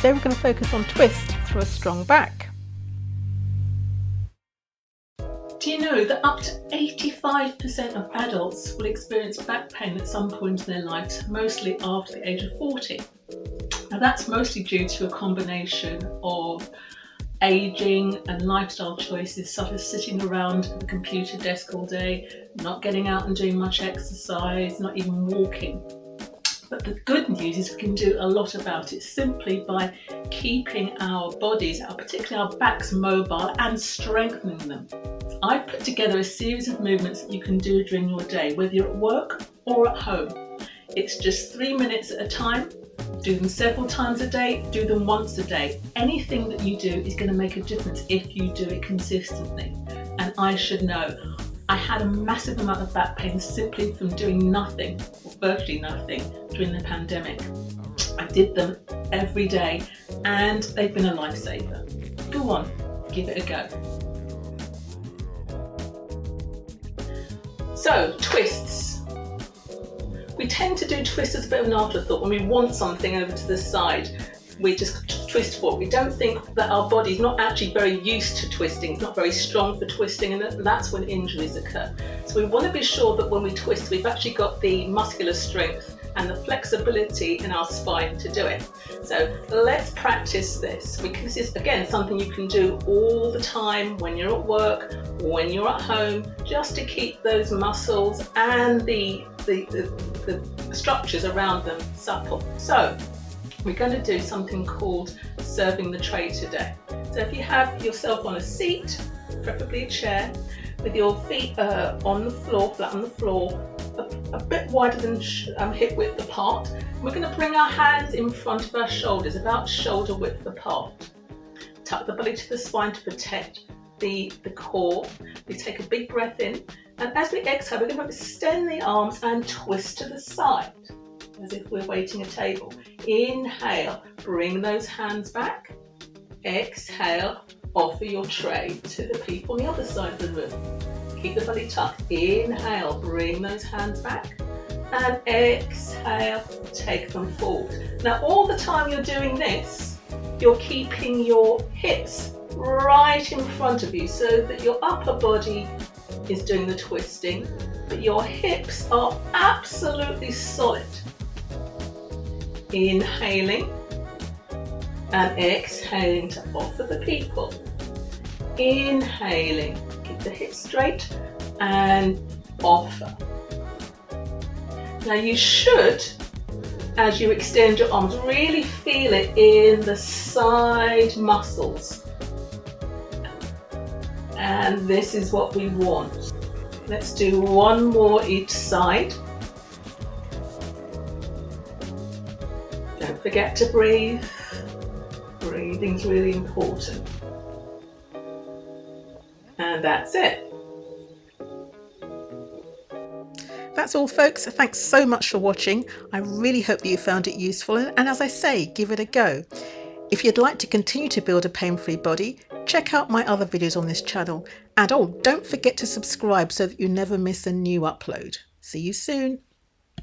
Today we're going to focus on twist through a strong back. Do you know that up to 85% of adults will experience back pain at some point in their lives, mostly after the age of 40? Now that's mostly due to a combination of aging and lifestyle choices such as sitting around the computer desk all day, not getting out and doing much exercise, not even walking. But the good news is we can do a lot about it simply by keeping our bodies, particularly our backs, mobile and strengthening them. I've put together a series of movements that you can do during your day, whether you're at work or at home. It's just 3 minutes at a time. Do them several times a day, do them once a day. Anything that you do is going to make a difference if you do it consistently. And I should know, I had a massive amount of back pain simply from doing nothing, or virtually nothing, during the pandemic. I did them every day and they've been a lifesaver. Go on, give it a go. So, twists. We tend to do twists as a bit of an afterthought. When we want something over to the side, we just twist for it. We don't think that our body's not actually very used to twisting. It's not very strong for twisting, and that's when injuries occur. So we want to be sure that when we twist, we've actually got the muscular strength and the flexibility in our spine to do it. So let's practice this. This is, again, something you can do all the time when you're at work, when you're at home, just to keep those muscles and the structures around them supple. So we're going to do something called serving the tray today. So if you have yourself on a seat, preferably a chair, with your feet on the floor, flat on the floor, a bit wider than hip width apart, we're going to bring our hands in front of our shoulders, about shoulder width apart. Tuck the belly to the spine to protect the core. We take a big breath in, and as we exhale, we're going to extend the arms and twist to the side, as if we're waiting a table. Inhale, bring those hands back. Exhale, offer your tray to the people on the other side of the room. Keep the belly tucked. Inhale, bring those hands back. And exhale, take them forward. Now, all the time you're doing this, you're keeping your hips right in front of you so that your upper body is doing the twisting, but your hips are absolutely solid. Inhaling and exhaling to offer the people. Inhaling, keep the hips straight and offer. Now you should, as you extend your arms, really feel it in the side muscles. And this is what we want. Let's do one more each side. Don't forget to breathe. Breathing's really important. And that's it. That's all, folks. Thanks so much for watching. I really hope that you found it useful, and as I say, give it a go. If you'd like to continue to build a pain-free body, check out my other videos on this channel, and don't forget to subscribe so that you never miss a new upload. See you soon.